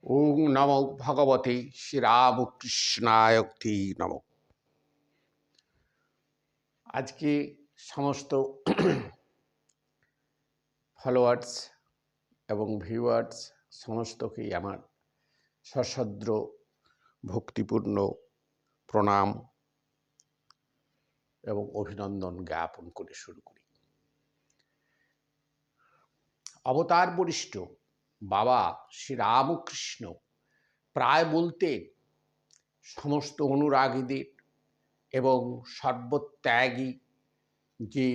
ওং নমো ভগবতে শ্রীরামকৃষ্ণায় নমঃ। আজকে সমস্ত ফলোয়ার্স এবং ভিউয়ার্স সমস্তকেই আমার সশ্রদ্ধ ভক্তিপূর্ণ প্রণাম এবং অভিনন্দন জ্ঞাপন করে শুরু করি। অবতার বরিষ্ঠ বাবা শ্রীরামকৃষ্ণ প্রায় বলতেন সমস্ত অনুরাগীদের এবং সর্বত্যাগী যে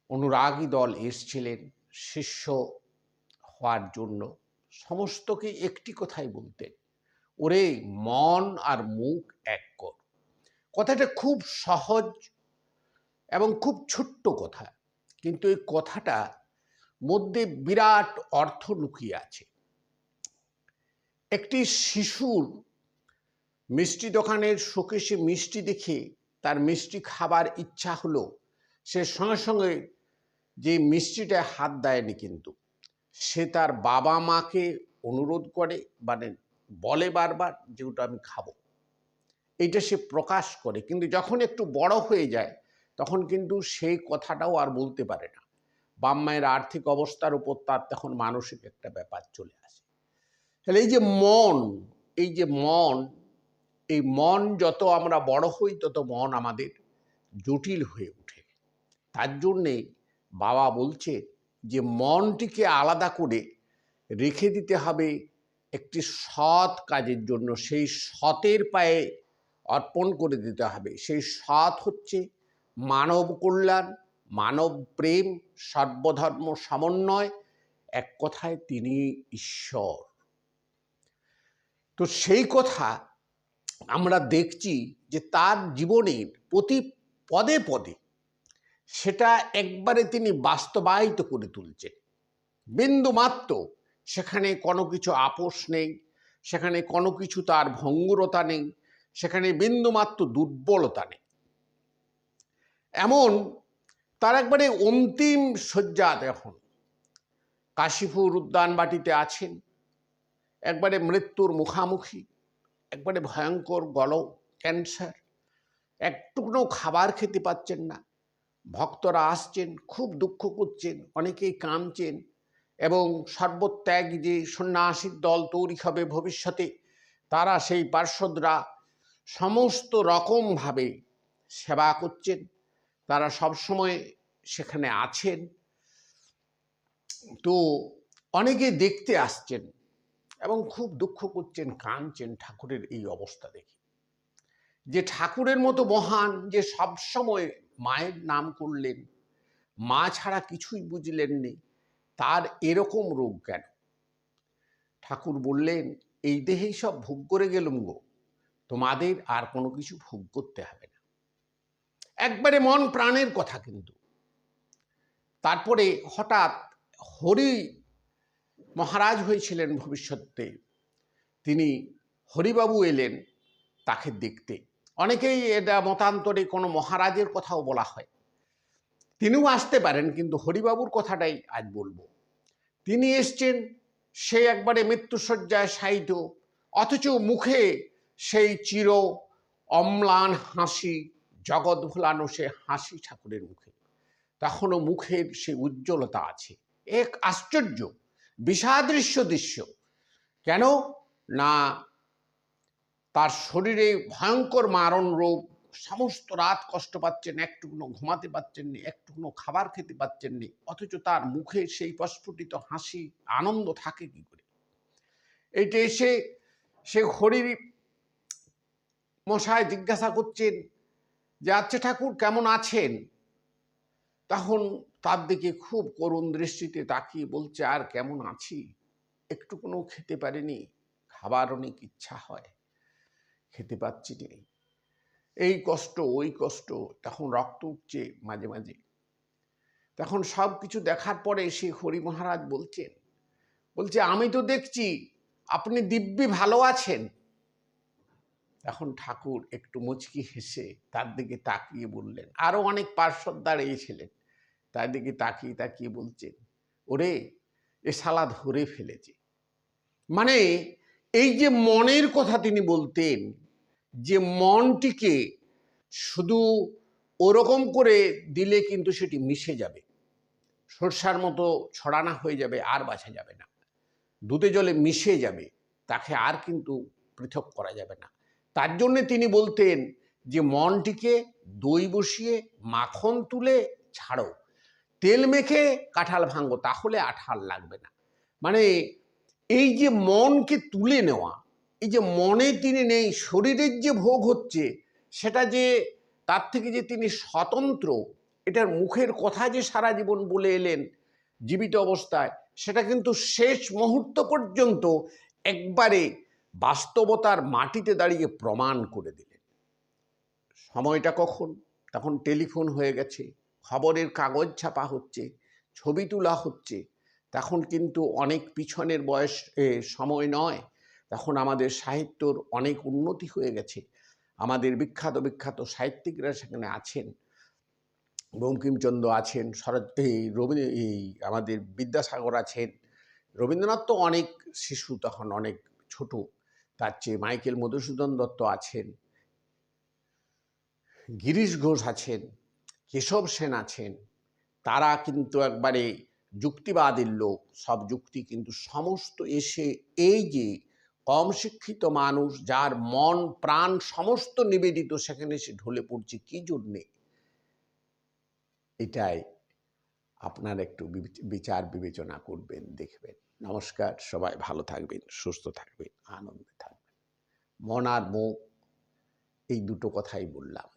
অনুরাগী দল এসছিলেন শিষ্য হওয়ার জন্য, সমস্তকে একটি কথাই বলতেন, ওরে মন আর মুখ এক কর। কথাটা খুব সহজ এবং খুব ছোট্ট কথা, কিন্তু এই কথাটা মধ্যে বিরাট অর্থ লুকিয়ে আছে। একটি শিশুর মিষ্টি দোকানের শোকেসে মিষ্টি দেখে তার মিষ্টি খাবার ইচ্ছা হলো, সে সঙ্গে সঙ্গে যে মিষ্টিটা হাত দেয়নি, কিন্তু সে তার বাবা মাকে অনুরোধ করে, মানে বলে বারবার যে ওটা আমি খাবো, এইটা সে প্রকাশ করে। কিন্তু যখন একটু বড় হয়ে যায় তখন কিন্তু সেই কথাটাও আর বলতে পারে না। বাপ মায়ের আর্থিক অবস্থার উপর তার তখন মানসিক একটা ব্যাপার চলে আসে। তাহলে এই যে মন, এই মন যত আমরা বড় হই তত মন আমাদের জটিল হয়ে ওঠে। তার জন্যে বাবা বলছে যে মনটিকে আলাদা করে রেখে দিতে হবে একটি সৎ কাজের জন্য, সেই সতের পায়ে অর্পণ করে দিতে হবে। সেই সৎ হচ্ছে মানব কল্যাণ, মানব প্রেম, সর্বধর্ম সমন্বয়, এক কথায় তিনি ঈশ্বর। তো সেই কথা আমরা দেখছি যে তার জীবনের প্রতি পদে পদে সেটা একবারে তিনি বাস্তবায়িত করে তুলছেন। বিন্দুমাত্র সেখানে কোনো কিছু আপোষ নেই, সেখানে কোনো কিছু তার ভঙ্গুরতা নেই, সেখানে বিন্দুমাত্র দুর্বলতা নেই। এমন তার একবারে অন্তিম শয্যা, এখন কাশীপুর উদ্যানবাটিতে আছেন, একবারে মৃত্যুর মুখামুখি, একবারে ভয়ঙ্কর গল ক্যান্সার, একটুকুনো খাবার খেতে পাচ্ছেন না। ভক্তরা আসছেন, খুব দুঃখ করছেন, অনেকেই কাঁদছেন, এবং সর্বত্যাগী যে সন্ন্যাসীর দল তৈরি হবে ভবিষ্যতে, তারা সেই পার্শ্বদরা সমস্ত রকমভাবে সেবা করছেন, তারা সবসময় সেখানে আছেন। তো অনেকে দেখতে আসছেন এবং খুব দুঃখ করছেন, কাঁদছেন ঠাকুরের এই অবস্থা দেখে। যে ঠাকুরের মতো মহান, যে সবসময় মায়ের নাম করলেন, মা ছাড়া কিছুই বুঝলেননি, তার এরকম রোগ কেন? ঠাকুর বললেন, এই দেহেই সব ভোগ করে গেলুম গো, তোমাদের আর কোনো কিছু ভোগ করতে হবে না। একবারে মন প্রাণের কথা। কিন্তু তারপরে হঠাৎ হরি মহারাজ হয়েছিলেন ভবিষ্যতে, তিনি হরিবাবু এলেন তাকে দেখতে। অনেকেই এটা মতান্তরে কোনো মহারাজের কথাও বলা হয়, তিনিও আসতে পারেন, কিন্তু হরিবাবুর কথাটাই আজ বলবো। তিনি এসছেন, সে একবারে মৃত্যুশয্যায় শায়িত, অথচ মুখে সেই চির অম্লান হাসি, জগৎ ভোলানো সে হাসি ঠাকুরের মুখে, তখনও মুখের সে উজ্জ্বলতা আছে। এক আশ্চর্য বিষাদৃশ্য দৃশ্য। কেন না, তার শরীরে ভয়ঙ্কর মারণ রোগ, সমস্ত রাত কষ্ট পাচ্ছেন, একটুকুনো ঘুমাতে পাচ্ছেন নি, একটুকুনো খাবার খেতে পাচ্ছেন নি, অথচ তার মুখে সেই প্রস্ফুটিত হাসি, আনন্দ থাকে কি করে? এইটা এসে সে হরির মশায় জিজ্ঞাসা করছেন যে আচ্ছা ঠাকুর কেমন আছেন? তখন তার দিকে খুব করুণ দৃষ্টিতে তাকিয়ে বলছে, আর কেমন আছি, একটুকুনো খেতে পারিনি, খাবার অনেক ইচ্ছা হয়, খেতে পাচ্ছি না, এই কষ্ট ওই কষ্ট, তখন রক্ত উঠছে মাঝে মাঝে। তখন সব কিছু দেখার পরে সে হরি মহারাজ বলছে আমি তো দেখছি আপনি দিব্যি ভালো আছেন। এখন ঠাকুর একটু মুচকি হেসে তার দিকে তাকিয়ে বললেন, আরো অনেক পার্শ্বদ দাঁড়িয়েছিলেন, তার দিকে তাকিয়ে তাকিয়ে বলছেন, ওরে এ শালা ধরে ফেলেছে, মানে এই যে মনের কথা তিনি বলতেন, যে মনটিকে শুধু ওরকম করে দিলে কিন্তু সেটি মিশে যাবে, সরষার মতো ছড়ানো হয়ে যাবে, আর বাছা যাবে না, দুধে জলে মিশে যাবে, তাকে আর কিন্তু পৃথক করা যাবে না। তার জন্য তিনি বলতেন যে মনটিকে দই বসিয়ে মাখন তুলে ছাড়ো, তেল মেখে কাঁঠাল ভাঙো, তাহলে আঠাল লাগবে না। মানে এই যে মনকে তুলে নেওয়া, এই যে মনে তিনি নেই, শরীরের যে ভোগ হচ্ছে সেটা যে তার থেকে যে তিনি স্বতন্ত্র, এটার মুখের কথা যে সারা জীবন বলে এলেন জীবিত অবস্থায়, সেটা কিন্তু শেষ মুহূর্ত পর্যন্ত একবারে বাস্তবতার মাটিতে দাঁড়িয়ে প্রমাণ করে দিলেন। সময়টা কখন? তখন টেলিফোন হয়ে গেছে, খবরের কাগজ ছাপা হচ্ছে, ছবি তোলা হচ্ছে, তখন কিন্তু অনেক পিছনের সময় নয়, তখন আমাদের সাহিত্যর অনেক উন্নতি হয়ে গেছে। আমাদের বিখ্যাত বিখ্যাত সাহিত্যিকরা সেখানে আছেন, বঙ্কিমচন্দ্র আছেন, আমাদের বিদ্যাসাগর আছেন, রবীন্দ্রনাথ তো অনেক শিশু, তখন অনেক ছোট, তার চেয়ে মাইকেল মধুসূদন দত্ত আছেন, গিরিশ ঘোষ আছেন, কেশব সেন আছেন। তারা কিন্তু একবারে যুক্তিবাদের লোক, সব যুক্তি কিন্তু সমস্ত এসে এই যে কম শিক্ষিত মানুষ, যার মন প্রাণ সমস্ত নিবেদিত, সেখানে এসে ঢলে পড়ছে কি জন্যে, এটাই আপনার একটু বিচার বিবেচনা করবেন, দেখবেন। নমস্কার, সবাই ভালো থাকবেন, সুস্থ থাকবেন, আনন্দে থাকবেন। মন আর মুখ, এই দুটো কথাই বললাম।